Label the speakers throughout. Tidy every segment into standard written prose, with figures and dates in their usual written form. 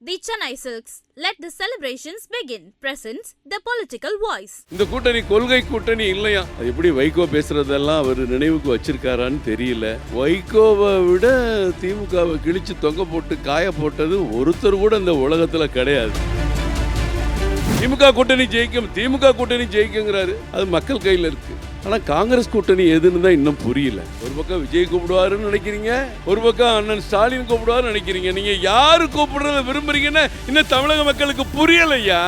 Speaker 1: The Chennai Silks. Let the celebrations begin. Presents the political voice.
Speaker 2: இந்த கூட்டணி கொள்கை கூட்டணி இல்லையா? அது எப்படி வைகோ பேசுறதெல்லாம் அவர் நினைவுக்கு வச்சிருக்காரான்னு தெரியல. வைகோவை விட திமுகவை கிழிச்சு தொங்க போட்டு காய போட்டது ஒருத்தர் கூட இந்த உலகத்துல கிடையாது. திமுக கூட்டணி ஜெயிக்கும், திமுக கூட்டணி ஜெயிக்குங்கிறாரு. அது மக்கள் கையில் இருக்கு. ஆனா காங்கிரஸ் கூட்டணி எதுன்னு தான் இன்னும் புரியல. ஒரு பக்கம் விஜய் கூப்பிடுவாருன்னு நினைக்கிறீங்க, ஒரு பக்கம் அண்ணன் ஸ்டாலின் கூப்பிடுவாருன்னு நினைக்கிறீங்க. நீங்க யாரு கூப்பிடுறத விரும்புறீங்கன்னு இன்னும் தமிழக மக்களுக்கு புரியலையா?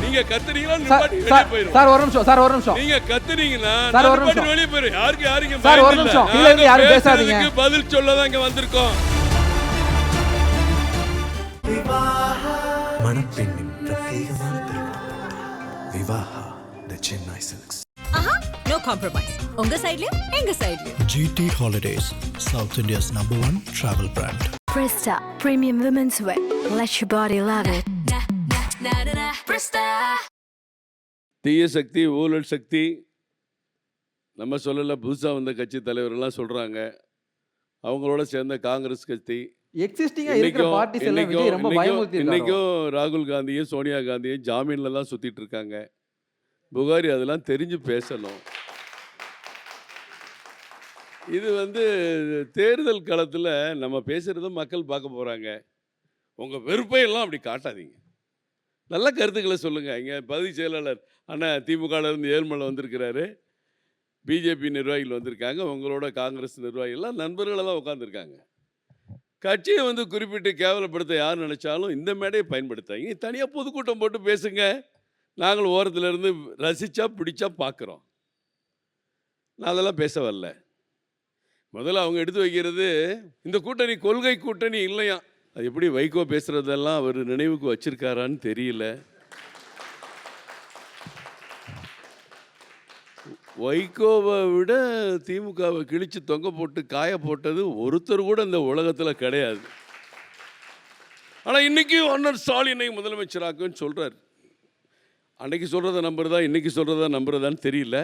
Speaker 2: நீங்க கத்துறீங்களா வெளியே போயிரும்.
Speaker 3: சார் ஒரு நிமிஷம், சார் ஒரு நிமிஷம்.
Speaker 2: நீங்க கத்துறீங்கன்னா வெளியே போயிரும். யாருக்கு
Speaker 3: சார் ஒரு நிமிஷம். கீழ இருந்து யாரும் பேசாதீங்க.
Speaker 2: பதில் சொல்ல தான் இங்க வந்திருக்கோம்.
Speaker 4: மணப்பெண்ணின் பிரத்யேகமான திருமணம் Vivaha the Chennai silks.
Speaker 5: No compromise. உங்க சைடுலயும் எங்க சைடுலயும்.
Speaker 4: GT Holidays, South India's #1 travel brand.
Speaker 6: Presta Premium Women's Wear. Let your body love it.
Speaker 5: Presta.
Speaker 2: தீய சக்தி, ஊழல் சக்தி நம்ம சொல்லல. புதுசாக வந்த கட்சி தலைவர்கள்லாம் சொல்கிறாங்க. அவங்களோட சேர்ந்த காங்கிரஸ் கட்சி
Speaker 3: எக்ஸிஸ்டிங்கா இருக்கிற பார்ட்டிஸ் எல்லாம் விஜய் ரொம்ப பயமுறுத்தி இருக்காரு.
Speaker 2: இன்னைக்கும் ராகுல் காந்தியும் சோனியா காந்தியும் ஜாமீன்ல தான் சுத்திட்டு இருக்காங்க. புகாரி அதெல்லாம் தெரிஞ்சு பேசணும். இது தேர்தல் காலத்தில் நம்ம பேசுகிறத மக்கள் பார்க்க போகிறாங்க. உங்கள் வெறுப்பை எல்லாம் அப்படி காட்டாதீங்க. நல்ல கருத்துக்களை சொல்லுங்கள். இங்கே பகுதி செயலாளர் அண்ணன் திமுகலேருந்து ஏழ்மலை வந்திருக்கிறாரு, பிஜேபி நிர்வாகிகள் வந்திருக்காங்க, உங்களோட காங்கிரஸ் நிர்வாகிகள்லாம் நண்பர்களாக தான் உட்காந்துருக்காங்க. கட்சியை குறிப்பிட்டு கேவலப்படுத்த யார் நினச்சாலும் இந்த மேடையை பயன்படுத்தாங்க. தனியாக பொதுக்கூட்டம் போட்டு பேசுங்க. நாங்கள் ஓரத்தில் இருந்து ரசித்தா பிடிச்சா பார்க்குறோம். நான் அதெல்லாம் பேச வரல. முதல்ல அவங்க எடுத்து வைக்கிறது இந்த கூட்டணி கொள்கை கூட்டணி இல்லையா? அது எப்படி வைகோ பேசுகிறதெல்லாம் அவர் நினைவுக்கு வச்சிருக்காரான்னு தெரியல. வைகோவை விட திமுகவை கிழிச்சு தொங்க போட்டு காய போட்டது ஒருத்தர் கூட இந்த உலகத்தில் கிடையாது. ஆனால் இன்றைக்கி அண்ணன் ஸ்டாலினை முதலமைச்சராக்குன்னு சொல்கிறார். அன்னைக்கு சொல்கிறத நம்புறதா இன்னைக்கு சொல்கிறதா நம்புறதான்னு தெரியல.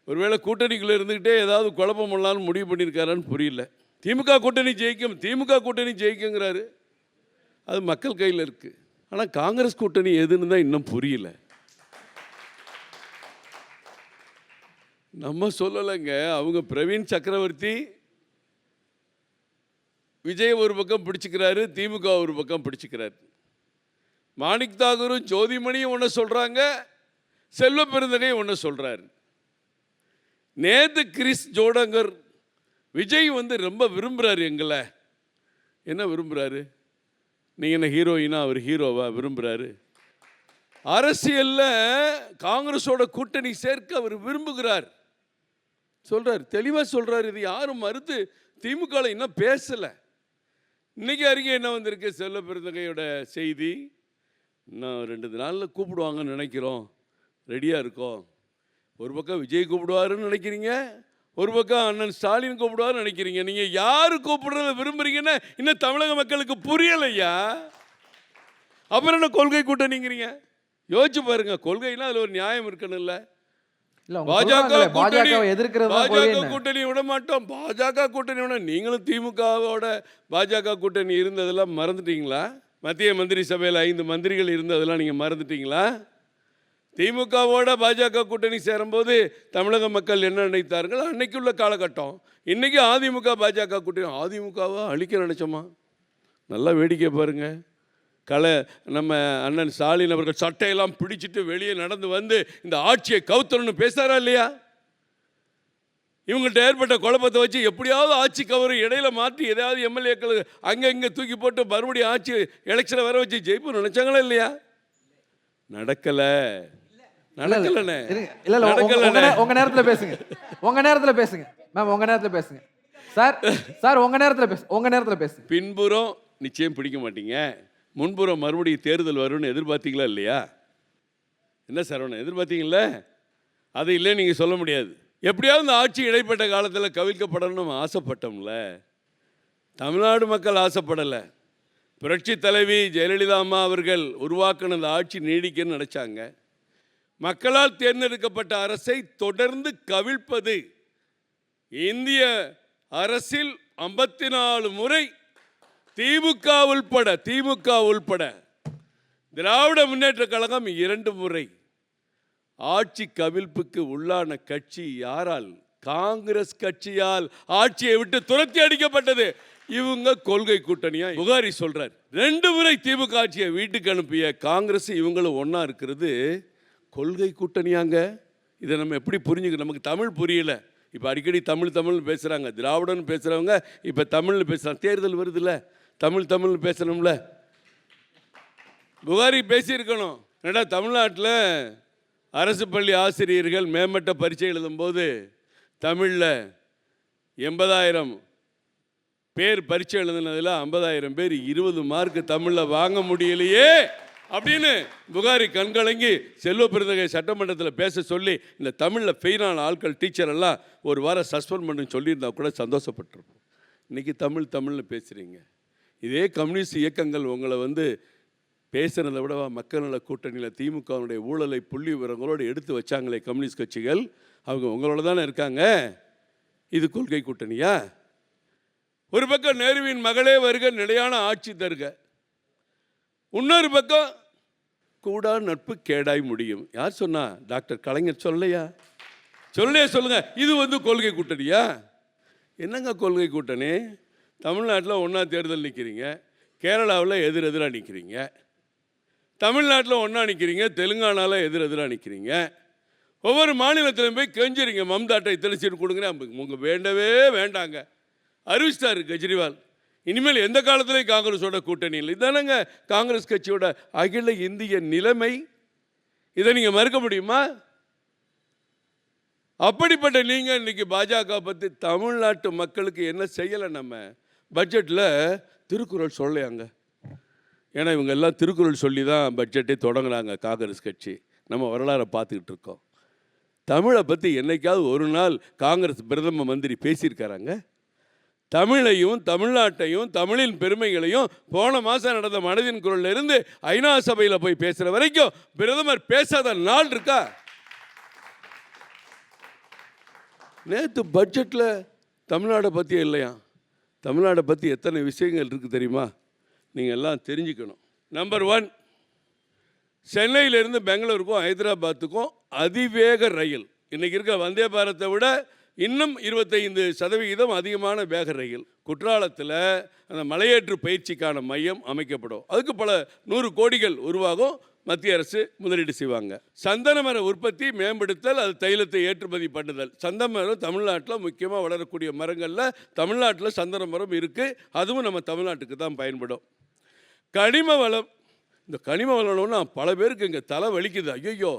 Speaker 2: ஒருவேளை கூட்டணிக்குள்ளே இருந்துக்கிட்டே ஏதாவது குழப்பம் பண்ணலான்னு முடிவு பண்ணியிருக்காரான்னு புரியல. திமுக கூட்டணி ஜெயிக்கும், திமுக கூட்டணி ஜெயிக்குங்கிறாரு. அது மக்கள் கையில் இருக்குது. ஆனால் காங்கிரஸ் கூட்டணி எதுன்னு தான் இன்னும் புரியல. நம்ம சொல்லலைங்க. அவங்க பிரவீன் சக்கரவர்த்தி விஜய் ஒரு பக்கம் பிடிச்சிக்கிறாரு, திமுக ஒரு பக்கம் பிடிச்சிக்கிறாரு. மாணிக் தாகூரும் ஜோதிமணியும் ஒன்று சொல்கிறாங்க, செல்வ பெருந்தகையும் ஒன்று சொல்கிறாரு. நேத்து கிறிஸ் ஜோடங்கர் விஜய் ரொம்ப விரும்புகிறாரு. எங்களை என்ன விரும்புகிறாரு? நீங்கள் என்ன ஹீரோயினா, அவர் ஹீரோவா விரும்புகிறாரு? அரசியலில் காங்கிரஸோட கூட்டணி சேர்க்க அவர் விரும்புகிறார் சொல்கிறார், தெளிவாக சொல்கிறார். இது யாரும் மறுத்து திமுகவில் இன்னும் பேசலை. இன்றைக்கி அறிக்கை என்ன வந்திருக்கு? செல்வ பெருந்தகையோட செய்தி, இன்னும் 2 நாளில் கூப்பிடுவாங்கன்னு நினைக்கிறோம், ரெடியாக இருக்கோம். ஒரு பக்கம் விஜய் கூப்பிடுவாருன்னு நினைக்கிறீங்க, ஒரு பக்கம் அண்ணன் ஸ்டாலின் கூப்பிடுவாருன்னு நினைக்கிறீங்க. நீங்கள் யார் கூப்பிடுறத விரும்புகிறீங்கன்னு இன்னும் தமிழக மக்களுக்கு புரியலையா? அப்புறம் என்ன கொள்கை கூட்டணிங்கிறீங்க? யோசிச்சு பாருங்க. கொள்கைனா அதில் ஒரு நியாயம் இருக்கணும். இல்லை பாஜக கூட்டணி விட மாட்டோம், பாஜக கூட்டணி விட. நீங்களும் திமுகவோட பாஜக கூட்டணி இருந்ததெல்லாம் மறந்துட்டீங்களா? மத்திய மந்திரி சபையில் 5 மந்திரிகள் இருந்ததெல்லாம் நீங்கள் மறந்துட்டீங்களா? திமுகவோட பாஜக கூட்டணி சேரும்போது தமிழக மக்கள் என்ன நினைத்தார்கள்? அன்னைக்குள்ள காலகட்டம். இன்றைக்கி அதிமுக பாஜக கூட்டணி. அதிமுகவை அழிக்க நினச்சோமா? நல்லா வேடிக்கை பாருங்கள். நம்ம அண்ணன் ஸ்டாலின் அவர்கள் சட்டையெல்லாம் பிடிச்சிட்டு வெளியே நடந்து இந்த ஆட்சியை கவுத்தணும்னு பேசுகிறாரா இல்லையா? இவங்கள்ட்ட ஏற்பட்ட குழப்பத்தை வச்சு எப்படியாவது ஆட்சி கவரும், இடையில மாற்றி எதையாவது எம்எல்ஏக்கள் அங்கே இங்கே தூக்கி போட்டு மறுபடியும் ஆட்சி எலெக்ஷனை வர வச்சு ஜெயிப்பு நினைச்சாங்களா இல்லையா? நடக்கலை. நடக்கலண்ணே.
Speaker 3: உங்க நேரத்துல பேசுங்க, உங்க நேரத்துல பேசுங்க மேம், உங்க நேரத்துல பேசுங்க சார். சார் உங்க நேரத்துல பேசுங்க.
Speaker 2: பின்புறம் நிச்சயம் பிடிக்க மாட்டீங்க, முன்புறம் மறுபடியும் தேர்தல் வரும்னு எதிர்பார்த்தீங்களா இல்லையா? என்ன சரவணன் எதிர்பார்த்தீங்கள? அது இல்லைன்னு நீங்கள் சொல்ல முடியாது. எப்படியாவது இந்த ஆட்சி இடைப்பட்ட காலத்தில் கவிழ்க்கப்படணும்னு ஆசைப்பட்டோம்ல. தமிழ்நாடு மக்கள் ஆசைப்படலை. புரட்சி தலைவி ஜெயலலிதா அம்மா அவர்கள் உருவாக்கின இந்த ஆட்சி நீடிக்கன்னு நினச்சாங்க. மக்களால் தேர்ந்தெடுக்கப்பட்ட அரசை தொடர்ந்து கவிழ்ப்பது இந்திய அரசில் 54 முறை திமுக உள்பட திராவிட முன்னேற்ற கழகம் 2 முறை ஆட்சி கவிழ்ப்புக்கு உள்ளான கட்சி யாரால்? காங்கிரஸ் கட்சியால் ஆட்சியை விட்டு துரத்தி அடிக்கப்பட்டது. இவங்க கொள்கை கூட்டணியா புகாரி சொல்றார். 2 முறை திமுக ஆட்சியை வீட்டுக்கு அனுப்பிய காங்கிரஸ் இவங்களும் ஒன்னா இருக்கிறது கொள்கை கூட்டணியாங்க. இதை நம்ம எப்படி புரிஞ்சுக்க? நமக்கு தமிழ் புரியல. இப்போ அடிக்கடி தமிழ் பேசுகிறாங்க, திராவிடன்னு பேசுகிறவங்க இப்போ தமிழ்னு பேசுகிறாங்க. தேர்தல் வருதுல்ல, தமிழ்னு பேசணும்ல. புகாரி பேசியிருக்கணும். ஏன்னா தமிழ்நாட்டில் அரசு பள்ளி ஆசிரியர்கள் மேம்பட்ட பரீட்சை எழுதும்போது தமிழில் 80,000 பேர் பரீட்சை எழுதுனதில் 50,000 பேர் 20 மார்க் தமிழில் வாங்க முடியலையே அப்படின்னு புகாரி கண்கலங்கி செல்வ பெருந்தகை சட்டமன்றத்தில் பேச சொல்லி இந்த தமிழில் ஃபெயிலான ஆட்கள் டீச்சர் எல்லாம் ஒரு வாரம் சஸ்பெண்ட் பண்ணு சொல்லியிருந்தா கூட சந்தோஷப்பட்டிருப்போம். இன்றைக்கி தமிழ்னு பேசுகிறீங்க. இதே கம்யூனிஸ்ட் இயக்கங்கள் உங்களை பேசுகிறத விட மக்கள் நல கூட்டணியில் திமுகவுடைய ஊழலை புள்ளி விவரங்களோடு எடுத்து வச்சாங்களே கம்யூனிஸ்ட் கட்சிகள், அவங்க உங்களோட தானே இருக்காங்க. இது கொள்கை கூட்டணியா? ஒரு பக்கம் நேருவின் மகளே வருக நிலையான ஆட்சி தருக, இன்னொரு பக்கம் கூடா நட்பு கேடாய் முடியும். யார் சொன்னா? டாக்டர் கலைஞர் சொல்லலையா? சொல்லுங்க. இது கொள்கை கூட்டணியா? என்னங்க கொள்கை கூட்டணி? தமிழ்நாட்டில் ஒன்றா தேர்தல் நிற்கிறீங்க, கேரளாவில் எதிராக நிற்கிறீங்க, தமிழ்நாட்டில் ஒன்றா நிற்கிறீங்க, தெலுங்கானாவில் எதிராக நிற்கிறீங்க, ஒவ்வொரு மாநிலத்திலும் போய் கெஞ்சுறீங்க மம்தாட்டை இத்தனை சீட்டு கொடுங்க. உங்கள் வேண்டவே வேண்டாங்க அறிவிச்சிட்டாரு கெஜ்ரிவால். இனிமேல் எந்த காலத்திலையும் காங்கிரஸோட கூட்டணி இல்லை. இதானங்க காங்கிரஸ் கட்சியோட அகில இந்திய நிலைமை. இதை நீங்கள் மறுக்க முடியுமா? அப்படிப்பட்ட நீங்கள் இன்னைக்கு பாஜக பற்றி தமிழ்நாட்டு மக்களுக்கு என்ன செய்யலை? நம்ம பட்ஜெட்டில் திருக்குறள் சொல்லலையாங்க. ஏன்னா இவங்க எல்லாம் திருக்குறள் சொல்லி தான் பட்ஜெட்டே தொடங்கினாங்க காங்கிரஸ் கட்சி. நம்ம வரலாறை பார்த்துக்கிட்டு இருக்கோம். தமிழை பற்றி என்னைக்காவது ஒரு நாள் காங்கிரஸ் பிரதம மந்திரி பேசியிருக்காராங்க? தமிழையும் தமிழ்நாட்டையும் தமிழின் பெருமைகளையும் போன மாதம் நடந்த மனதின் குரல்ல இருந்து ஐநா சபையில் போய் பேசுகிற வரைக்கும் பிரதமர் பேசாத நாள் இருக்கா? நேற்று பட்ஜெட்டில் தமிழ்நாடை பற்றி இல்லையா? தமிழ்நாடை பற்றி எத்தனை விஷயங்கள் இருக்குது தெரியுமா? நீங்கள் எல்லாம் தெரிஞ்சுக்கணும். நம்பர் 1, சென்னையிலேருந்து பெங்களூருக்கும் ஹைதராபாத்துக்கும் அதிவேக ரயில். இன்றைக்கி இருக்க வந்தே பாரத்தை விட இன்னும் 25% அதிகமான வேக ரயில். குற்றாலத்தில் அந்த மலையேற்று பயிற்சிக்கான மையம் அமைக்கப்படும். அதுக்கு பல 100 கோடிகள் உருவாகும். மத்திய அரசு முதலீடு செய்வாங்க. சந்தன மர உற்பத்தி மேம்படுத்தல், அது தைலத்தை ஏற்றுமதி பண்ணுதல். சந்தன மரம் தமிழ்நாட்டில் முக்கியமாக வளரக்கூடிய மரங்களில் தமிழ்நாட்டில் சந்தன மரம் இருக்குது. அதுவும் நம்ம தமிழ்நாட்டுக்கு தான் பயன்படும். கனிம வளம். இந்த கனிம வளம்னா பல பேருக்கு இங்கே தலை வலிக்குது. ஐயோ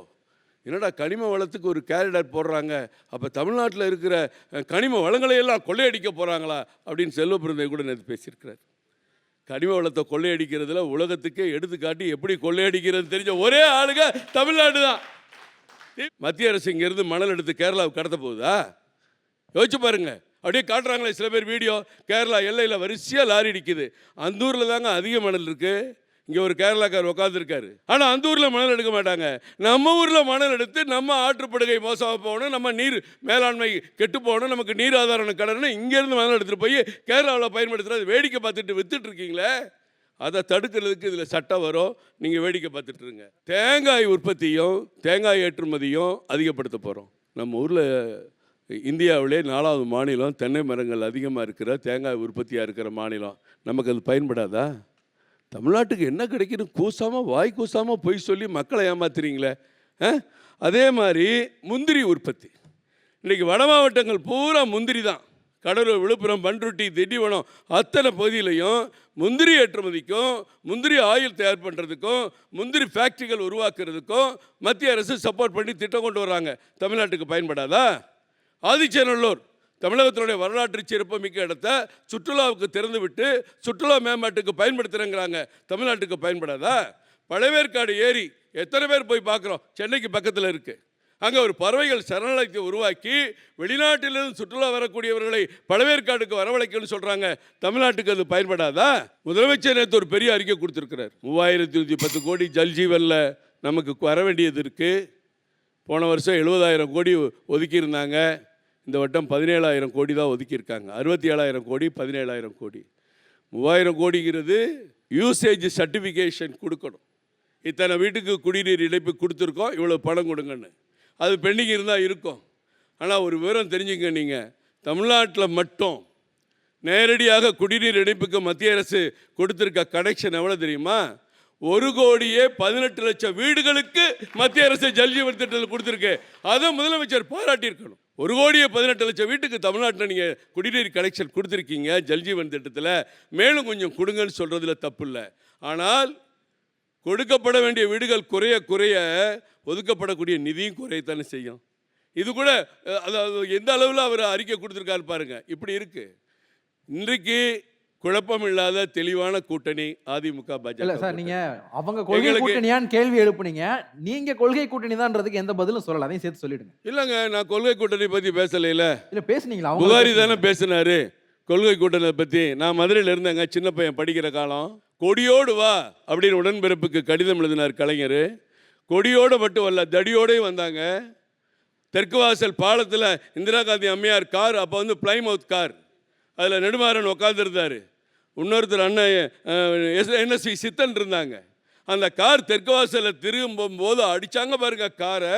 Speaker 2: என்னடா கனிம வளத்துக்கு ஒரு கேரிடர் போடுறாங்க, அப்போ தமிழ்நாட்டில் இருக்கிற கனிம வளங்களை எல்லாம் கொள்ளையடிக்க போகிறாங்களா அப்படின்னு செல்வ பெருந்தகை கூட நேற்று பேசியிருக்கிறார். கனிம வளத்தை கொள்ளையடிக்கிறதுல உலகத்துக்கே எடுத்துக்காட்டி எப்படி கொள்ளையடிக்கிறது தெரிஞ்ச ஒரே ஆளுங்க தமிழ்நாடு தான். மத்திய அரசு இங்கேருந்து மணல் எடுத்து கேரளாவுக்கு கடத்த போகுதா? யோசிச்சு பாருங்க. அப்படியே காட்டுறாங்களே சில பேர் வீடியோ. கேரளா எல்லையில் வரிசையாக லாரி அடிக்குது. அந்த ஊரில் தாங்க அதிக மணல் இருக்குது. இங்கே ஒரு கேரளாக்கார் உட்காந்துருக்காரு. ஆனால் அந்த ஊரில் மணல் எடுக்க மாட்டாங்க. நம்ம ஊரில் மணல் எடுத்து நம்ம ஆற்றுப்படுகை மோசமாக போகணும், நம்ம நீர் மேலாண்மை கெட்டு போகணும், நமக்கு நீர் ஆதாரம் கடன்னு இங்கேருந்து மணல் எடுத்துகிட்டு போய் கேரளாவில் பயன்படுத்துகிறது. வேடிக்கை பார்த்துட்டு வித்துட்டு இருக்கீங்களே, அதை தடுக்கிறதுக்கு இதில் சட்டம் வரும். நீங்கள் வேடிக்கை பார்த்துட்ருங்க. தேங்காய் உற்பத்தியும் தேங்காய் ஏற்றுமதியும் அதிகப்படுத்த போகிறோம். நம்ம ஊரில் இந்தியாவிலே 4வது மாநிலம் தென்னை மரங்கள் அதிகமாக இருக்கிற தேங்காய் உற்பத்தியாக இருக்கிற மாநிலம். நமக்கு அது பயன்படாதா? தமிழ்நாட்டுக்கு என்ன கிடைக்குன்னு கூசாமல் வாய் கூசாமல் பொய் சொல்லி மக்களை ஏமாத்துறீங்களே. அதே மாதிரி முந்திரி உற்பத்தி. இன்றைக்கி வட மாவட்டங்கள் பூரா முந்திரி தான். கடலூர், விழுப்புரம், பண்ருட்டி, திண்டிவனம் அத்தனை பகுதியிலையும் முந்திரி ஏற்றுமதிக்கும் முந்திரி ஆயில் தயார் பண்ணுறதுக்கும் முந்திரி ஃபேக்ட்ரிகள் உருவாக்குறதுக்கும் மத்திய அரசு சப்போர்ட் பண்ணி திட்டம் கொண்டு வராங்க. தமிழ்நாட்டுக்கு பயன்படாதா? ஆதிச்சநல்லூர் தமிழகத்தினுடைய வரலாற்று சிறப்பு மிக்க இடத்த சுற்றுலாவுக்கு திறந்து விட்டு சுற்றுலா மேம்பாட்டுக்கு பயன்படுத்துகிறேங்கிறாங்க. தமிழ்நாட்டுக்கு பயன்படாதா? பழவேற்காடு ஏரி எத்தனை பேர் போய் பார்க்குறோம்? சென்னைக்கு பக்கத்தில் இருக்குது. அங்கே ஒரு பறவைகள் சரணாலயத்தை உருவாக்கி வெளிநாட்டிலிருந்து சுற்றுலா வரக்கூடியவர்களை பழவேற்காடுக்கு வரவழைக்கணும்னு சொல்கிறாங்க. தமிழ்நாட்டுக்கு அது பயன்படாதா? முதலமைச்சர் நேற்று ஒரு பெரிய அறிக்கை கொடுத்துருக்கிறார். 3110 கோடி ஜல்ஜீவனில் நமக்கு வர வேண்டியது இருக்குது. போன வருஷம் 70,000 கோடி ஒதுக்கியிருந்தாங்க. இந்த வட்டம் 17,000 கோடி தான் ஒதுக்கியிருக்காங்க. 67,000 கோடி 17,000 கோடி. 3000 கோடிங்கிறது யூசேஜ் சர்டிஃபிகேஷன் கொடுக்கணும். இத்தனை வீட்டுக்கு குடிநீர் இணைப்பு கொடுத்துருக்கோம், இவ்வளோ பணம் கொடுங்கன்னு. அது பெண்டிங் இருந்தால் இருக்கும். ஆனால் ஒரு விவரம் தெரிஞ்சுங்க, நீங்கள் தமிழ்நாட்டில் மட்டும் நேரடியாக குடிநீர் இணைப்புக்கு மத்திய அரசு கொடுத்துருக்க கனெக்ஷன் எவ்வளோ தெரியுமா? 1,18,00,000 வீடுகளுக்கு மத்திய அரசு ஜல்ஜீவன் திட்டத்தில் கொடுத்துருக்கு. அதை முதலமைச்சர் பாராட்டியிருக்கணும். 1,18,00,000 வீட்டுக்கு தமிழ்நாட்டில் நீங்கள் குடிநீர் கனெக்ஷன் கொடுத்துருக்கீங்க ஜல்ஜீவன் திட்டத்தில். மேலும் கொஞ்சம் கொடுங்கன்னு சொல்கிறதுல தப்பு இல்லை. ஆனால் கொடுக்கப்பட வேண்டிய வீடுகள் குறைய குறைய ஒதுக்கப்படக்கூடிய நிதியும் குறையத்தானே செய்யும். இது கூட அதாவது எந்த அளவில் அவர் அறிக்கை கொடுத்துருக்காரு பாருங்க. இப்படி இருக்கு. இன்றைக்கு குழப்பம் இல்லாத தெளிவான கூட்டணி அதிமுக பாஜக.
Speaker 3: இல்ல சார், நீங்க அவங்க கொள்கை கூட்டணியான்னு கேள்வி எழுப்புனீங்க. நீங்க கொள்கை கூட்டணி தான்றதுக்கு எந்த பதிலும் சொல்லல, அதையும் சேர்த்து சொல்லிடுங்க.
Speaker 2: இல்லைங்க, நான் கொள்கை கூட்டணி பற்றி பேசல. இல்ல
Speaker 3: பேசுனீங்களா?
Speaker 2: புகாரி தானே பேசினாரு கொள்கை கூட்டணி பற்றி. நான் மதுரையில் இருந்தேங்க, சின்ன பையன் படிக்கிற காலம். கொடியோடு வா அப்படின்னு உடன்பிறப்புக்கு கடிதம் எழுதினார் கலைஞர். கொடியோடு மட்டும் வரல, தடியோடையும் வந்தாங்க. தெற்கு வாசல் பாலத்தில் இந்திரா காந்தி அம்மையார் கார், அப்போ வந்து பிளைமவுத் கார், அதில் நெடுமாறன் உட்காந்துருந்தார். இன்னொருத்தர் அண்ணன் NSV சித்தன் இருந்தாங்க. அந்த கார் தெற்கு வாசலில் திரும்பும் போது அடித்தாங்க பாருங்க காரை.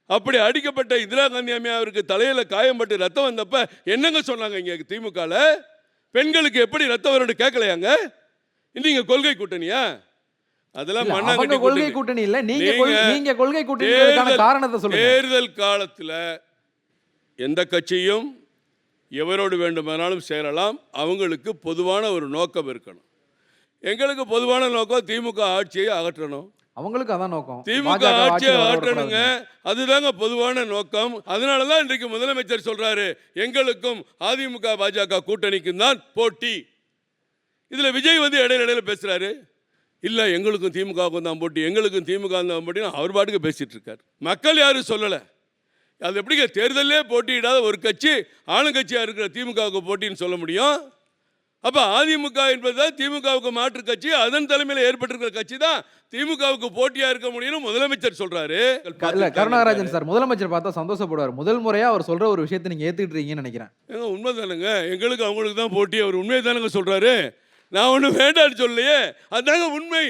Speaker 2: அப்படி அடிக்கப்பட்ட இந்திரா காந்தி அம்மையாருக்கு தலையில் காயம்பட்டு ரத்தம் வந்தப்ப என்னங்க சொன்னாங்க இங்கே திமுகவில்? பெண்களுக்கு எப்படி ரத்தம் வரணும் கேட்கலையாங்க? நீங்க கொள்கை கூட்டணியா? அதெல்லாம் மண்ணாங்கட்டி
Speaker 3: கொள்கை கூட்டணி இல்ல. நீங்க கொள்கை கூட்டணிக்கான காரணத்தை சொல்லுங்க.
Speaker 2: தேர்தல் காலத்தில் எந்த கட்சியும் எவரோடு வேண்டுமானாலும் சேரலாம். அவங்களுக்கு பொதுவான ஒரு நோக்கம் இருக்கணும். எங்களுக்கு பொதுவான நோக்கம் திமுக ஆட்சியை அகற்றணும்.
Speaker 3: அவங்களுக்கு அதான் நோக்கம்.
Speaker 2: திமுக ஆட்சியை அகற்றணுங்க, அதுதாங்க பொதுவான நோக்கம். அதனாலதான் இன்றைக்கு முதலமைச்சர் சொல்றாரு, எங்களுக்கும் அதிமுக பாஜக கூட்டணிக்கும் தான் போட்டி. இதுல விஜய் வந்து இடையில பேசுறாரு, இல்ல எங்களுக்கும் திமுகவுக்கும் தான் போட்டி, எங்களுக்கும் திமுக தான் போட்டி. அவர் பாட்டுக்கு பேசிட்டு இருக்காரு. மக்கள் யாரும் சொல்லல. அது எப்படிங்க தேர்தலே போட்டியிடாத ஒரு கட்சி ஆளுங்கட்சியா இருக்கிற திமுகவுக்கு போட்டின்னு சொல்ல முடியும்? அப்ப அதிமுக என்பதுதான் திமுகவுக்கு மாற்று கட்சி, அதன் தலைமையில் ஏற்பட்டிருக்கிற கட்சி தான் திமுகவுக்கு போட்டியா இருக்க முடியும் முதலமைச்சர் சொல்றாரு.
Speaker 3: கருணாகராஜன் சார் முதலமைச்சர் பார்த்தா சந்தோஷப்படுவார். முதல் முறையா அவர் சொல்ற ஒரு விஷயத்தை நீங்க ஏத்துக்கிட்டு இருக்கீங்கன்னு நினைக்கிறேன்.
Speaker 2: உண்மைதானுங்க, எங்களுக்கு அவங்களுக்கு தான் போட்டி. அவர் உண்மையை தானுங்க சொல்றாரு. நான் ஒன்றும் வேண்டான்னு சொல்லலையே, அதுதாங்க உண்மை.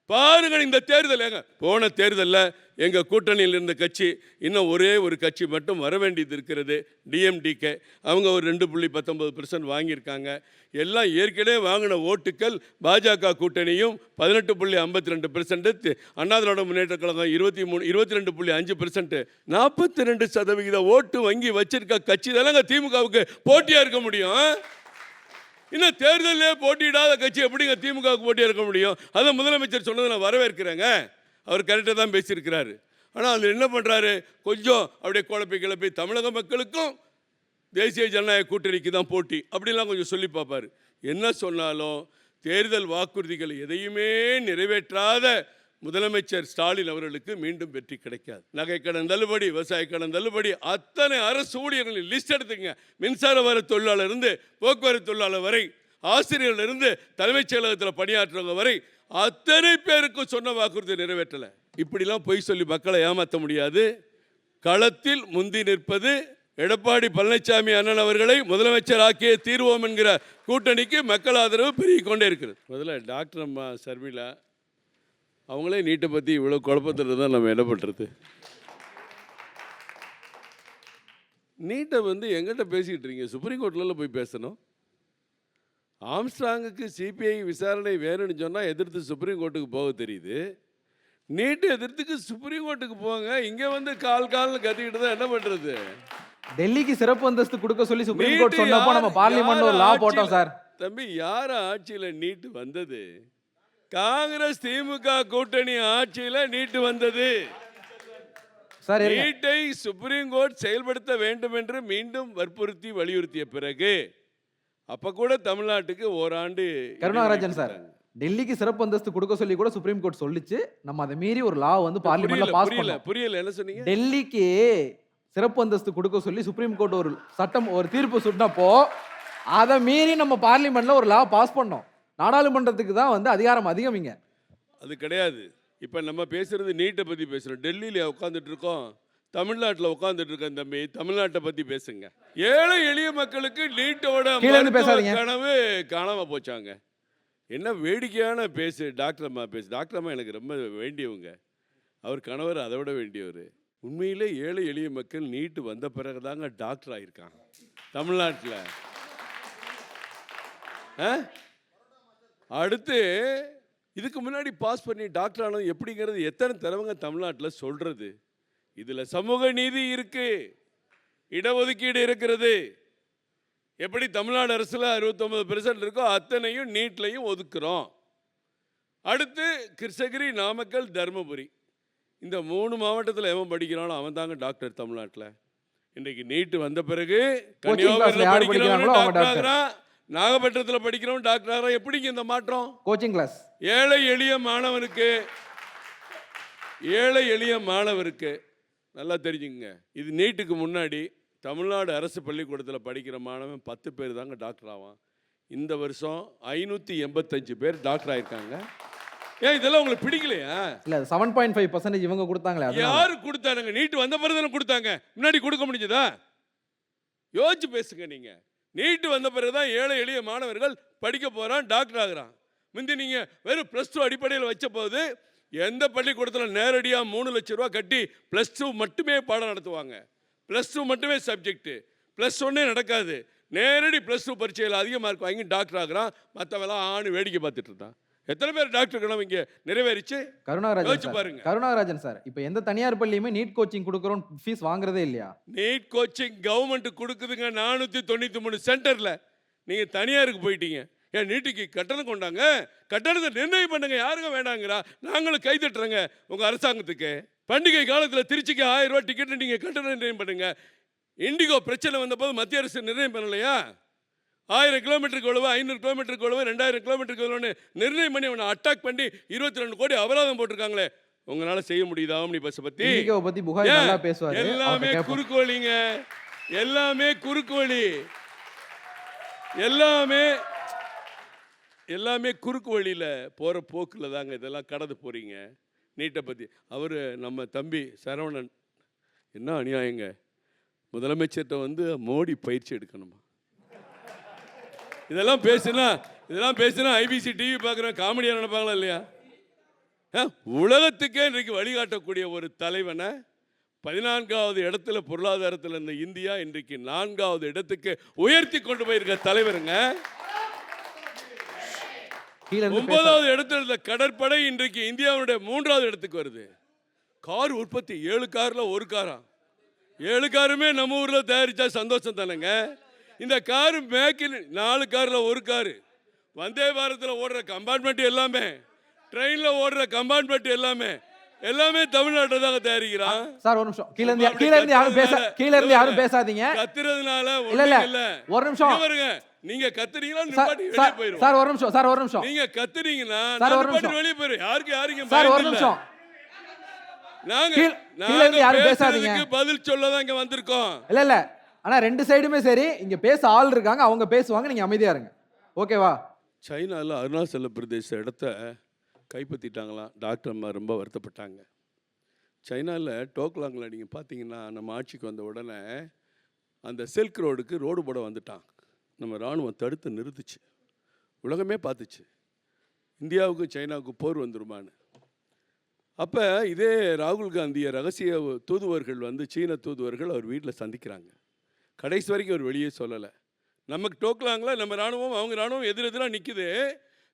Speaker 2: பாருங்க இந்த தேர்தல், போன தேர்தலில் எங்கள் கூட்டணியில் இருந்த கட்சி இன்னும் ஒரே ஒரு கட்சி மட்டும் வர வேண்டியது இருக்கிறது, DMDK. அவங்க ஒரு 2.19% வாங்கியிருக்காங்க. எல்லாம் ஏற்கனவே வாங்கின ஓட்டுக்கள் பாஜக கூட்டணியும் 18.52%, அண்ணா திராவிட முன்னேற்ற கழகம் 22.5%, 42% ஓட்டு வங்கி வச்சிருக்க கட்சி தானங்க திமுகவுக்கு போட்டியாக இருக்க முடியும். இன்னும் தேர்தலே போட்டியிடாத கட்சி எப்படிங்க திமுகவுக்கு போட்டியாக இருக்க முடியும்? அதை முதலமைச்சர் சொன்னதை நான் வரவேற்கிறேங்க. அவர் கரெக்டாக தான் பேசியிருக்கிறாரு. ஆனால் அதில் என்ன பண்ணுறாரு, கொஞ்சம் அப்படியே குழப்பி தமிழக மக்களுக்கும் தேசிய ஜனநாயக கூட்டணிக்கு தான் போட்டி அப்படிலாம் கொஞ்சம் சொல்லி பார்ப்பார். என்ன சொன்னாலும் தேர்தல் வாக்குறுதிகளை எதையுமே நிறைவேற்றாத முதலமைச்சர் ஸ்டாலின் அவர்களுக்கு மீண்டும் வெற்றி கிடைக்காது. நகை கடன் தள்ளுபடி, விவசாய கடன் தள்ளுபடி, அத்தனை அரசு ஊழியர்களின் லிஸ்ட் எடுத்துங்க. மின்சார வார தொழிலாளர் இருந்து போக்குவரத்து தொழிலாளர் வரை, ஆசிரியர்கள் இருந்து தலைமைச் செயலகத்தில் பணியாற்றுறவங்க வரை அத்தனை பேருக்கும் சொன்ன வாக்குறுதி நிறைவேற்றலை. இப்படிலாம் பொய் சொல்லி மக்களை ஏமாற்ற முடியாது. களத்தில் முந்தி நிற்பது எடப்பாடி பழனிசாமி அண்ணன் அவர்களை முதலமைச்சர் ஆக்கிய தீர்வோம் என்கிற கூட்டணிக்கு மக்கள் ஆதரவு பெருகிக் கொண்டே இருக்கிறது. முதல்ல டாக்டர் அம்மா சர்மிளா அவங்களே நீட்டை பற்றி இவ்வளோ குழப்பத்தில் தான் நம்ம என்ன பண்ணுறது? நீட்டை வந்து எங்கிட்ட பேசிக்கிட்டு இருக்கீங்க, சுப்ரீம் கோர்ட்ல போய் பேசணும். ஆம்ஸ்ட்ராங்குக்கு CBI விசாரணை வேணும்னு சொன்னால் எதிர்த்து சுப்ரீம் கோர்ட்டுக்கு போக தெரியுது. நீட்டு எதிர்த்துக்கு சுப்ரீம் கோர்ட்டுக்கு போங்க. இங்கே வந்து கால்னு கத்திக்கிட்டு தான் என்ன பண்ணுறது?
Speaker 3: டெல்லிக்கு சிறப்பு அந்தஸ்து கொடுக்க சொல்லி சுப்ரீம் கோர்ட் சொன்னப்போ நம்ம பார்லிமெண்ட்ல ஒரு லா போட்டோம் சார்.
Speaker 2: தம்பி, யார் ஆட்சியில் நீட்டு வந்தது? காங்கிரஸ் திமுக கூட்டணி ஆட்சியில் நீட்டு வந்தது. நீட்டை சுப்ரீம் கோர்ட் செயல்படுத்த வேண்டும் என்று மீண்டும் வற்புறுத்தி வலியுறுத்திய பிறகு அப்ப கூட தமிழ்நாட்டுக்கு ஓராண்டு.
Speaker 3: கருணாகராஜன் சார், டெல்லிக்கு சிறப்பு அந்தஸ்து கொடுக்க சொல்லி கூட சுப்ரீம் கோர்ட் சொல்லிச்சு. நம்ம அதை மீறி ஒரு லா வந்து பார்லிமெண்ட்ல பாஸ் பண்ணல.
Speaker 2: புரியல என்ன சொன்னீங்க?
Speaker 3: டெல்லிக்கு சிறப்பு அந்தஸ்து கொடுக்க சொல்லி சுப்ரீம் கோர்ட் ஒரு சட்டம் ஒரு தீர்ப்பு சொன்னப்போ அதை மீறி நம்ம பார்லிமெண்ட்ல ஒரு லா பாஸ் பண்ணோம். நாடாளுமன்றத்துக்கு தான் வந்து அதிகாரம் அதிகம். இங்க
Speaker 2: அது கிடையாது. இப்ப நம்ம பேசுறது நீட்டை பத்தி பேசுறோம். டெல்லியில உட்காந்துட்டு இருக்கோம். தமிழ்நாட்டில் உட்காந்துட்டு இருக்கேன் தம்பி, தமிழ்நாட்டை பற்றி பேசுங்க. ஏழை எளிய மக்களுக்கு நீட்டோட
Speaker 3: கீழே இருந்து பேசாதீங்க.
Speaker 2: கனவு காணாமல் போச்சாங்க. என்ன வேடிக்கையான பேசு டாக்டர் அம்மா பேசு. டாக்டர் அம்மா எனக்கு ரொம்ப வேண்டியவங்க, அவர் கணவர் அதை விட வேண்டியவர். உண்மையிலே ஏழை எளிய மக்கள் நீட்டு வந்த பிறகு தாங்க டாக்டர் ஆகியிருக்காங்க தமிழ்நாட்டில். அடுத்து இதுக்கு முன்னாடி பாஸ் பண்ணி டாக்டர் ஆனது எப்படிங்கிறது எத்தனை தடவைங்க தமிழ்நாட்டில் சொல்கிறது. இதில் சமூக நீதி இருக்கு, இடஒதுக்கீடு இருக்கிறது. எப்படி தமிழ்நாடு அரசில் 69% இருக்கோ அத்தனையும் நீட்லையும் ஒதுக்குறோம். அடுத்து கிருஷ்ணகிரி, நாமக்கல், தருமபுரி, இந்த 3 மாவட்டத்தில் எவன் படிக்கிறானோ அவன் தாங்க டாக்டர் தமிழ்நாட்டில். இன்றைக்கு நீட்டு வந்த பிறகு கன்னியாகுமரியில் படிக்கிறவங்க டாக்டர் ஆகிறான், நாகப்பட்டினத்தில் படிக்கிறவன் டாக்டர் ஆகிறான். எப்படிங்க இந்த மாற்றம்?
Speaker 3: Coaching class.
Speaker 2: ஏழை எளிய மாணவருக்கு நல்லா தெரிஞ்சுங்க. இது நீட்டுக்கு முன்னாடி தமிழ்நாடு அரசு பள்ளிக்கூடத்தில் படிக்கிற மாணவன் 10 பேர் தாங்க டாக்டர் ஆவான். இந்த வருஷம் 585 பேர் டாக்டர் ஆயிருக்காங்க. ஏன் இதெல்லாம் உங்களுக்கு பிடிக்கலையா?
Speaker 3: இல்ல 7.5% இவங்க கொடுத்தாங்களே.
Speaker 2: யாரு கொடுத்தாங்க? நீட்டு வந்த பிறகு தானே கொடுத்தாங்க, முன்னாடி கொடுக்க முடிஞ்சதா? யோசிச்சு பேசுங்க நீங்க. நீட்டு வந்த பிறகுதான் ஏழை எளிய மாணவர்கள் படிக்க போறான், டாக்டர் ஆகுறான். முந்தி நீங்க வெறும் +2 அடிப்படையில் வச்ச போது எந்த பள்ளிக்கூடத்தில் நேரடியாக 3 லட்சம் ரூபா கட்டி +2 மட்டுமே பாடம் நடத்துவாங்க, +2 மட்டுமே சப்ஜெக்ட், +1 நடக்காது. நேரடி +2 பரீட்சையில் அதிக மார்க் வாங்கி டாக்டர் ஆகுறான், மற்றவெல்லாம் ஆணு வேடிக்கை பார்த்துட்டு இருந்தான். எத்தனை பேர் டாக்டர் கனவு இங்கே நிறைவேறிச்சு?
Speaker 3: கருணாகராஜன் பாருங்க. கருணாகராஜன் சார், இப்போ எந்த தனியார் பள்ளியுமே நீட் கோச்சிங் கொடுக்குறோம் ஃபீஸ் வாங்குறதே இல்லையா?
Speaker 2: நீட் கோச்சிங் கவர்மெண்ட் கொடுக்குதுங்க 493 சென்டர்ல. நீங்க தனியாருக்கு போயிட்டீங்க. ஏன் நீட்டுக்கு கட்டணம் கொண்டாங்க, கட்டணத்தை நிர்ணயம் பண்ணுங்க. யாருங்க வேண்டாங்கிறா? நாங்களும் கை தட்டுறோங்க உங்க அரசாங்கத்துக்கு. பண்டிகை காலத்தில் திருச்சிக்கு 1000 ரூபாய் டிக்கெட் நீங்க கட்டணம் நிர்ணயம் பண்ணுங்க. இண்டிகோ பிரச்சனை வந்த போது மத்திய அரசு நிர்ணயம் பண்ணலையா? 1000 கிலோமீட்டருக்கு எவ்வளவு, 500 கிலோமீட்டருக்கு எவ்வளவு, 2000 கிலோமீட்டருக்கு எவ்வளோன்னு நிர்ணயம் பண்ணி அவனை அட்டாக் பண்ணி 22 கோடி அபராதம் போட்டிருக்காங்களே. உங்களால செய்ய முடியுதா? ஆம்னி பஸ் பத்தி எல்லாமே குறுக்கு வழிங்க, எல்லாமே குறுக்கு வழி, எல்லாமே குறுக்கு வழியில் போகிற போக்கில் தாங்க இதெல்லாம் கடந்து போகிறீங்க. நீட்டை பற்றி அவர் நம்ம தம்பி சரவணன் என்ன அநியாயங்க, முதலமைச்சர்கிட்ட வந்து மோடி பயிற்சி எடுக்கணுமா? இதெல்லாம் பேசுனா ஐபிசி டிவி பார்க்குற காமெடியாக நினைப்பாங்களா இல்லையா? உலகத்துக்கே இன்றைக்கு வழிகாட்டக்கூடிய ஒரு தலைவனை 14வது இடத்துல பொருளாதாரத்தில் இருந்த இந்தியா இன்றைக்கு 4வது இடத்துக்கு உயர்த்தி கொண்டு போயிருக்க தலைவருங்க. 9வது இடத்துல இருந்த கடற்படை இன்றைக்கு இந்தியாவுடைய 3வது இடத்துக்கு வருது. கார் உற்பத்தி 7 கார்ல 1 காரா? 7 காருமே நம்ம ஊர்ல தயாரிச்சா சந்தோஷம் தானேங்க. இந்த காரு மேக்கில் 4 கார்ல 1 காரு. வந்தே பாரத்தில் ஓடுற கம்பார்ட்மெண்ட் எல்லாமே, ட்ரெயின்ல ஓடுற கம்பார்ட்மெண்ட் எல்லாமே தமிழ்நாட்டில் தாங்க தயாரிக்கிறான்.
Speaker 3: சார் ஒரு நிமிஷம், கீழ இருந்து யாரும் பேசாதீங்க.
Speaker 2: கத்துறதுனால
Speaker 3: இல்ல ஒரு நிமிஷம்
Speaker 2: பாருங்க. நீங்க கத்துறீங்களா நிப்பாட்டி வெளிய போயிரும்.
Speaker 3: சார் ஒரு நிமிஷம் நீங்க
Speaker 2: கத்துறீங்கன்னா நிப்பாட்டி வெளிய போயிரும். யாருக்கு
Speaker 3: சார் ஒரு நிமிஷம்,
Speaker 2: நாங்க
Speaker 3: கீழ இருந்து யாரும் பேசாதீங்க.
Speaker 2: பதில் சொல்ல தான் இங்க வந்திருக்கோம்.
Speaker 3: இல்ல ஆனா 2 சைடுமே சரி, இங்க பேச ஆள் இருக்காங்க, அவங்க பேசுவாங்க, நீங்க அமைதியா இருங்க. ஓகேவா?
Speaker 2: சைனால அருணாச்சல பிரதேச இடத்த கைப்பற்றிட்டாங்களாம். டாக்டர் அம்மா ரொம்ப வருத்தப்பட்டாங்க. சைனாவில் டோக்லாங்கில் நீங்கள் பார்த்தீங்கன்னா நம்ம ஆட்சிக்கு வந்த உடனே அந்த சில்க் ரோடுக்கு ரோடு போட வந்துட்டான். நம்ம இராணுவம் தடுத்து நிறுத்துச்சு. உலகமே பார்த்துச்சு இந்தியாவுக்கும் சைனாவுக்கும் போர் வந்துருமான்னு. அப்போ இதே ராகுல் காந்தியை ரகசிய தூதுவர்கள் வந்து சீன தூதுவர்கள் அவர் வீட்டில் சந்திக்கிறாங்க. கடைசி வரைக்கும் அவர் வெளியே சொல்லலை. நமக்கு டோக்லாங்கில் நம்ம இராணுவம் அவங்க இராணுவம் எதிரெதிராக நிற்குது.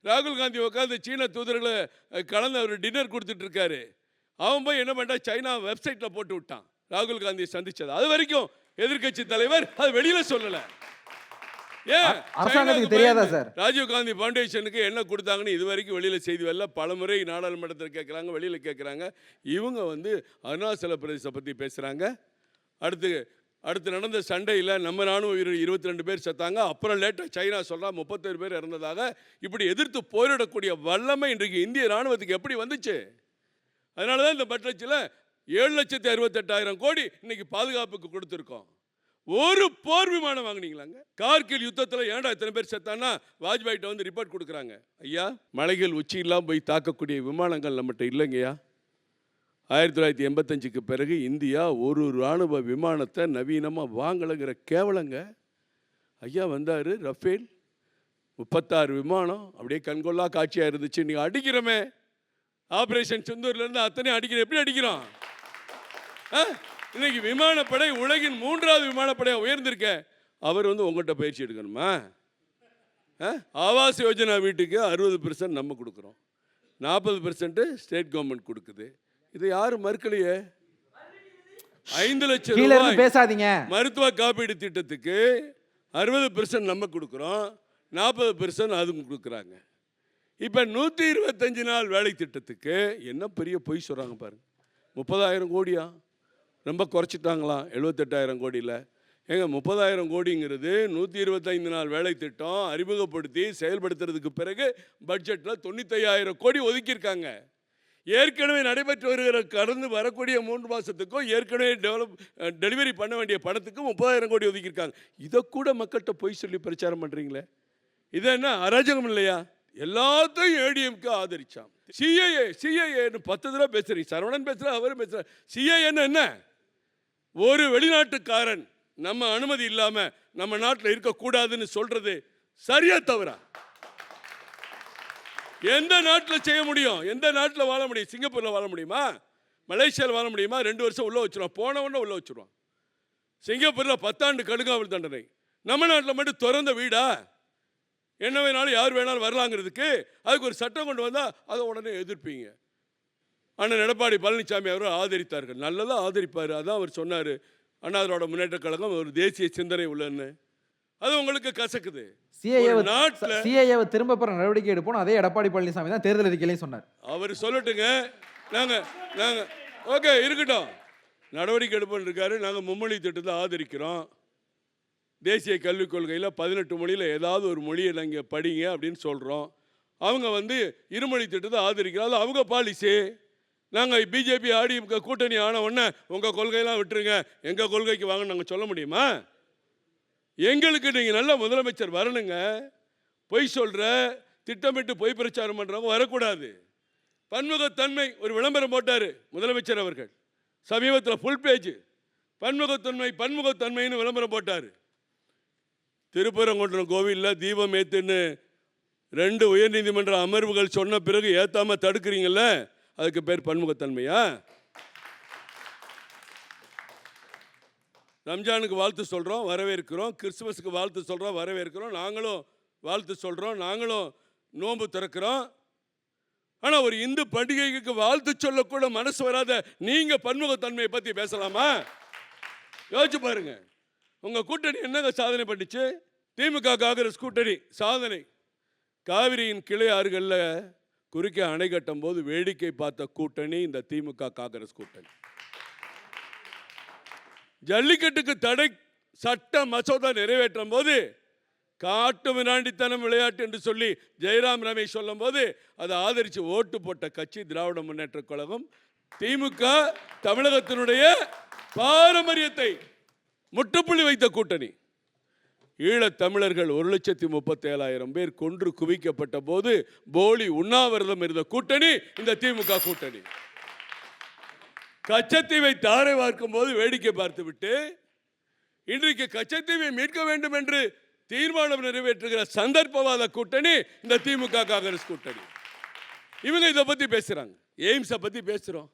Speaker 2: ராகுல் காந்தி உட்காந்து சீன தூதர்களை கலந்து அவர் டின்னர் கொடுத்துட்ருக்காரு. அவன் போய் என்ன பண்ணா, சைனா வெப்சைட்டில் போட்டு விட்டான் ராகுல் காந்தியை சந்திச்சது. அது வரைக்கும் எதிர்கட்சி தலைவர் அது வெளியில் சொல்லலை. ஏன்
Speaker 3: அரசாங்கத்துக்கு தெரியாதா சார்?
Speaker 2: ராஜீவ் காந்தி ஃபவுண்டேஷனுக்கு என்ன கொடுத்தாங்கன்னு இது வரைக்கும் வெளியில் செய்தி வரல. பல முறை நாடாளுமன்றத்தில் கேட்குறாங்க, வெளியில் கேட்குறாங்க. இவங்க வந்து அருணாச்சல பிரதேசத்தை பற்றி பேசுகிறாங்க. அடுத்து நடந்த சண்டையில் நம்ம ராணுவ வீரர் 22 பேர் செத்தாங்க. அப்புறம் லேட்டாக சைனா சொல்கிறா 37 பேர் இறந்ததாக. இப்படி எதிர்த்து போரிடக்கூடிய வல்லமை இன்றைக்கு இந்திய ராணுவத்துக்கு எப்படி வந்துச்சு? அதனால தான் இந்த பட்ஜெட்டில் 7,68,000 கோடி இன்னைக்கு பாதுகாப்புக்கு கொடுத்துருக்கோம். ஒரு போர் விமானம் வாங்கினீங்களாங்க? கார்கில் யுத்தத்தில் ஏன்டா இத்தனை பேர் செத்தான்னா வாஜ்பாய்கிட்ட வந்து ரிப்போர்ட் கொடுக்குறாங்க. ஐயா, மலைகள் உச்சியெல்லாம் போய் தாக்கக்கூடிய விமானங்கள் நம்மகிட்ட இல்லைங்கய்யா. 1985க்கு பிறகு இந்தியா ஒரு இராணுவ விமானத்தை நவீனமாக வாங்கலைங்கிற கேவலங்க. ஐயா வந்தார், ரஃபேல் 36 விமானம் அப்படியே கண்கொள்ளா காட்சியாக இருந்துச்சு. நீங்கள் அடிக்கிறோமே, ஆப்ரேஷன் சிந்தூர்லேருந்து அத்தனை அடிக்கிறோம். எப்படி அடிக்கிறோம்? இன்னைக்கு விமானப்படை உலகின் 3வது விமானப்படையாக உயர்ந்திருக்க. அவர் உங்கள்கிட்ட பயிற்சி எடுக்கணுமா? ஆவாஸ் யோஜனா வீட்டுக்கு 60% நம்ம கொடுக்குறோம், 40% ஸ்டேட் கவர்மெண்ட் கொடுக்குது. இது யாரும் மறுக்கலையே. 5 லட்சம் ரூபாய்
Speaker 3: பேசாதீங்க.
Speaker 2: மருத்துவ காப்பீடு திட்டத்துக்கு 60% நம்ம கொடுக்குறோம், 40% அதுவும் கொடுக்குறாங்க. இப்போ 125 நாள் வேலை திட்டத்துக்கு என்ன பெரிய பொய் சொல்கிறாங்க பாருங்க. 30,000 கோடியா? ரொம்ப குறைச்சிட்டாங்களாம் 78,000 கோடியில். ஏங்க 30,000 கோடிங்கிறது 125 நாள் வேலை திட்டம் அறிமுகப்படுத்தி செயல்படுத்துறதுக்கு பிறகு பட்ஜெட்டில் 95,000 கோடி ஒதுக்கியிருக்காங்க. ஏற்கனவே நடைபெற்று வருகிற கடந்து வரக்கூடிய 3 மாதத்துக்கும் ஏற்கனவே டெலிவரி பண்ண வேண்டிய பணத்துக்கும் 30,000 கோடி ஒதுக்கியிருக்காங்க. இதை கூட மக்கள்கிட்ட பொய் சொல்லி பிரச்சாரம் பண்ணுறீங்களே, இது என்ன அராஜகம் இல்லையா? எல்லாத்தையும் ஏடிஎம்க்கு ஆதரிச்சான். சிஏஏன்னு 10 தடவை பேசுறீங்க. சரவணன் பேசுகிற, அவரும் பேசுகிற. சிஏஏன்னு என்ன? ஒரு வெளிநாட்டுக்காரன் நம்ம அனுமதி இல்லாமல் நம்ம நாட்டில் இருக்கக்கூடாதுன்னு சொல்றது சரியா தவறா? எந்த நாட்டில் செய்ய முடியும்? எந்த நாட்டில் வாழ முடியும்? சிங்கப்பூரில் வாழ முடியுமா? மலேசியாவில் வாழ முடியுமா? 2 வருஷம் உள்ளே வச்சுருவான், போனவொன்னே உள்ளே வச்சுருவான். சிங்கப்பூரில் 10 ஆண்டு கடுங்காவல் தண்டனை. நம்ம நாட்டில் மட்டும் திறந்த வீடா? என்ன வேணாலும் யார் வேணாலும் வரலாங்கிறதுக்கு அதுக்கு ஒரு சட்டம் கொண்டு வந்தால் அதை உடனே எதிர்ப்பீங்க. அண்ணன் எடப்பாடி பழனிசாமி அவர்கள் ஆதரித்தார்கள். நல்லதாக ஆதரிப்பார். அதான் அவர் சொன்னார், அண்ணாதிராவிட முன்னேற்ற கழகம் ஒரு தேசிய சிந்தனை உள்ளன்னு. அது உங்களுக்கு கசக்குது.
Speaker 3: சிஏஏவை திரும்ப பெற நடவடிக்கை எடுப்போம், அதே எடப்பாடி பழனிசாமி தான் தேர்தல் அறிக்கையிலையும் சொன்னார்.
Speaker 2: அவர் சொல்லட்டுங்க, நாங்கள் ஓகே இருக்கட்டும், நடவடிக்கை எடுப்போன்னு இருக்காரு. நாங்கள் மும்மொழி திட்டத்தை ஆதரிக்கிறோம். தேசிய கல்விக் கொள்கையில் 18 மொழியில் ஏதாவது ஒரு மொழியை நாங்கள் படிங்க அப்படின்னு சொல்கிறோம். அவங்க இருமொழி திட்டத்தை ஆதரிக்கிறாங்க, அவங்க பாலிசி. நாங்கள் பிஜேபி ADMK கூட்டணி ஆன உடனே உங்கள் கொள்கையெல்லாம் விட்டுருங்க, எங்கள் கொள்கைக்கு வாங்கன்னு நாங்கள் சொல்ல முடியுமா? எங்களுக்கு நீங்கள் நல்ல முதலமைச்சர் வரணுங்க. பொய் சொல்கிற, திட்டமிட்டு பொய் பிரச்சாரம் பண்ணுறவங்க வரக்கூடாது. பன்முகத்தன்மை ஒரு விளம்பரம் போட்டார் முதலமைச்சர் அவர்கள் சமீபத்தில், ஃபுல் பேஜ் பன்முகத்தன்மைன்னு விளம்பரம் போட்டார். திருப்பரங்குன்றம் கோவிலில் தீபம் ஏற்றுன்னு 2 உயர்நீதிமன்ற அமர்வுகள் சொன்ன பிறகு ஏற்றாமல் தடுக்கிறீங்கல்ல, அதுக்கு பேர் பன்முகத்தன்மையா? ரம்ஜானுக்கு வாழ்த்து சொல்கிறோம், வரவேற்கிறோம். கிறிஸ்துமஸுக்கு வாழ்த்து சொல்கிறோம், வரவேற்கிறோம். நாங்களும் வாழ்த்து சொல்கிறோம், நாங்களும் நோன்பு திறக்கிறோம். ஆனால் ஒரு இந்து பண்டிகைக்கு வாழ்த்து சொல்லக்கூட மனசு வராத நீங்கள் பன்முகத்தன்மையை பற்றி பேசலாமா? யோசிச்சு பாருங்க. உங்கள் கூட்டணி என்னங்க சாதனை பண்ணிச்சு? திமுக காங்கிரஸ் கூட்டணி சாதனை. காவிரியின் கிளை ஆறுகளில் குறுக்கே அணை கட்டும் போது வேடிக்கை பார்த்த கூட்டணி இந்த திமுக காங்கிரஸ் கூட்டணி. ஜல்லிக்கட்டுக்கு தடை சட்ட மசோதா நிறைவேற்றும் போது காட்டு மிராண்டித்தனம் விளையாட்டு என்று சொல்லி ஜெயராம் ரமேஷ் சொல்லும் போது அதை ஆதரித்து ஓட்டு போட்ட கட்சி திராவிட முன்னேற்ற கழகம். திமுக தமிழகத்தினுடைய பாரம்பரியத்தை முற்றுப்புள்ளி வைத்த கூட்டணி. ஈழத் தமிழர்கள் 1,37,000 பேர் கொன்று குவிக்கப்பட்ட போது போலி உண்ணாவிரதம் இருந்த கூட்டணி இந்த திமுக கூட்டணி. கச்சத்தீவை தாரை பார்க்கும் போது வேடிக்கை பார்த்து விட்டு இன்றைக்கு கச்சத்தீவை மீட்க வேண்டும் என்று தீர்மானம் நிறைவேற்றுகிற சந்தர்ப்பவாத கூட்டணி இந்த திமுக காங்கிரஸ் கூட்டணி. இவங்க இதை பற்றி பேசுகிறாங்க, எய்ம்ஸை பற்றி பேசுகிறோம்.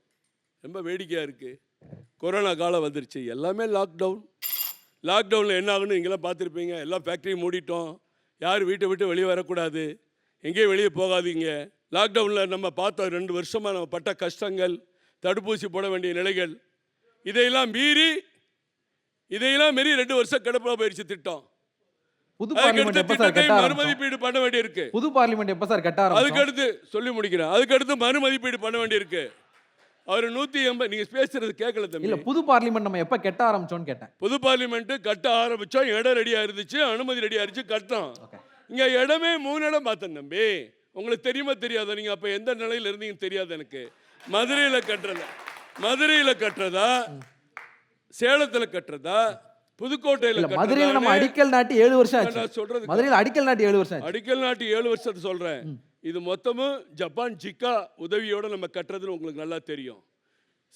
Speaker 2: ரொம்ப வேடிக்கையாக இருக்குது. கொரோனா காலம் வந்துருச்சு, எல்லாமே லாக்டவுனில் என்ன ஆகுன்னு நீங்களாம் பார்த்துருப்பீங்க. எல்லா ஃபேக்ட்ரியும் மூடிட்டோம், யாரும் வீட்டை விட்டு வெளியே வரக்கூடாது, எங்கேயும் வெளியே போகாதீங்க. லாக்டவுனில் நம்ம பார்த்தோம் 2 வருஷமாக நம்ம பட்ட கஷ்டங்கள், தடுப்பூசி போட வேண்டிய நிலைகள், இதையெல்லாம் மீறி 2 வருஷம் கிடப்பில் போயிடுச்சு திட்டம். மறுமதிப்பீடு பண்ண வேண்டியிருக்கு.
Speaker 3: புது பார்லிமெண்ட் எப்ப சார் கட்ட ஆரம்பிச்சோம்?
Speaker 2: அதுக்கடுத்து சொல்லி முடிக்கிறேன். அதுக்கடுத்து மறுமதிப்பீடு பண்ண வேண்டியிருக்கு. அவர் 180 நீங்க பேசுறது கேட்கல தம்பி.
Speaker 3: இல்ல, புது பார்லிமெண்ட் நம்ம எப்ப கட்ட ஆரம்பிச்சோம்னு கேட்டேன்.
Speaker 2: புது பார்லிமெண்ட் கட்ட ஆரம்பிச்சோம், இடம் ரெடியா இருந்துச்சு, அனுமதி ரெடியா இருந்துச்சு, கட்டோம். இங்க இடமே 3 இடம் பார்த்தேன் தம்பி. உங்களுக்கு தெரியுமா தெரியாதா? நீங்க அப்ப எந்த நிலையில இருந்தீங்கன்னு தெரியாது எனக்கு. மதுரையில கட்டுறதா, சேலத்துல கட்டுறதா, புதுக்கோட்டையில கட்டுறதா?
Speaker 3: மதுரையில நம்ம அடிக்கல் நாட்டி 7 வருஷம் ஆச்சு. நான் சொல்றது மதுரையில அடிக்கல் நாட்டி 7 வருஷம் ஆச்சு.
Speaker 2: அடிக்கல் நாட்டி 7 வருஷத்தை சொல்றேன். இது மொத்தமும் ஜப்பான் ஜிக்கா உதவியோட நம்ம கட்டுறதுன்னு உங்களுக்கு நல்லா தெரியும்.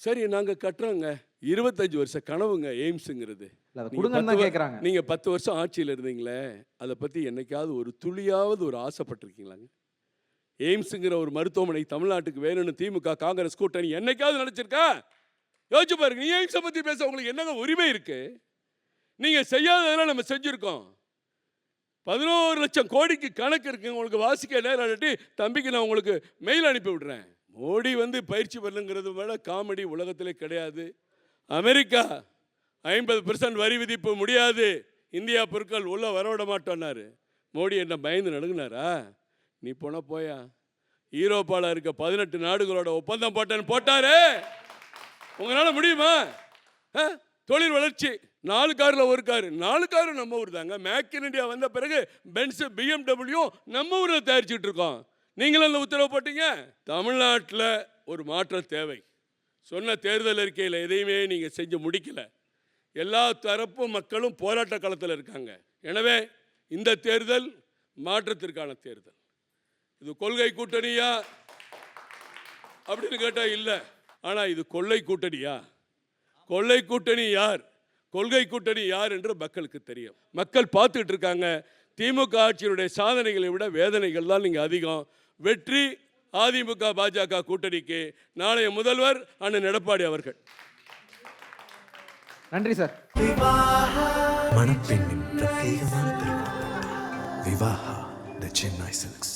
Speaker 2: சரி நாங்கள் கட்டுறோங்க. 25 வருஷ கனவுங்க எய்ம்ஸுங்கிறது.
Speaker 3: இல்ல, அதை கொடுங்கன்னு தான் கேட்குறாங்க.
Speaker 2: நீங்கள் 10 வருஷம் ஆட்சியில் இருந்தீங்களே, அதை பற்றி என்னைக்காவது ஒரு துளியாவது ஒரு ஆசைப்பட்டிருக்கீங்களாங்க? எய்ம்ஸுங்கிற ஒரு மருத்துவமனை தமிழ்நாட்டுக்கு வேணும்னு திமுக காங்கிரஸ் கூட்டணி என்னைக்காவது நினச்சிருக்கா? யோசிச்சு பாருங்க. நீ எய்ம்ஸை பற்றி பேச உங்களுக்கு என்னங்க உரிமை இருக்கு? நீங்கள் செய்யாததெல்லாம் நம்ம செஞ்சுருக்கோம். 11 லட்சம் கோடிக்கு கணக்கு இருக்குங்க. உங்களுக்கு வாசிக்க நேரம் இல்லாட்டி தம்பிக்கு நான் உங்களுக்கு மெயில் அனுப்பி விடுறேன். மோடி வந்து பயிற்சி பண்ணலுங்கிறது மேலே காமெடி உலகத்திலே கிடையாது. அமெரிக்கா 50% வரி விதிப்பு முடியாது, இந்தியா பொருட்கள் உள்ள வரவிட மாட்டோன்னாரு. மோடி என்ன பயந்து நடுங்கினாரா? நீ போன போயா, ஈரோப்பாவில் இருக்க 18 நாடுகளோட ஒப்பந்தம் போட்டேன்னு போட்டாரு. உங்களால் முடியுமா? தொழில் வளர்ச்சி 4 காரில் 1 காரு, 4 காரும் நம்ம ஊர் தாங்க. மேக் இன் இந்தியா வந்த பிறகு பென்ஸ் BMW நம்ம ஊரில் தயாரிச்சுட்டு இருக்கோம். நீங்களும் அந்த உத்தரவு போட்டீங்க. தமிழ்நாட்டில் ஒரு மாற்றம் தேவை. சொன்ன தேர்தல் அறிக்கையில் எதையுமே நீங்கள் செஞ்சு முடிக்கல. எல்லா தரப்பு மக்களும் போராட்ட களத்தில் இருக்காங்க. எனவே இந்த தேர்தல் மாற்றத்திற்கான தேர்தல். இது கொள்கை கூட்டணியா அப்படின்னு கேட்டால் இல்லை. ஆனால் இது கொள்ளை கூட்டணியா? கொள்ளை கூட்டணி யார், கொள்கை கூட்டணி யார் என்று மக்களுக்கு தெரியும். மக்கள் பார்த்துக்கிட்டு இருக்காங்க. திமுக ஆட்சியினுடைய சாதனைகளை விட வேதனைகள் தான் நீங்கள் அதிகம். வெற்றி அதிமுக பாஜக கூட்டணிக்கு. நாளைய முதல்வர் அண்ணன் எடப்பாடி அவர்கள்.
Speaker 3: நன்றி சார்.
Speaker 7: மணப்பெண்ணின் பிரத்யேகமான திருமணம் Vivaha the Chennai silks.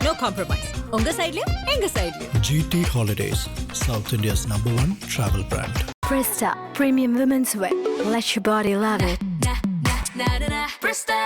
Speaker 5: No compromise. உங்க சைடுலயும் எங்க சைடுலயும்.
Speaker 4: GT Holidays, South India's #1 travel brand.
Speaker 6: Presta Premium Women's Wear. Let your body love it.
Speaker 1: Presta.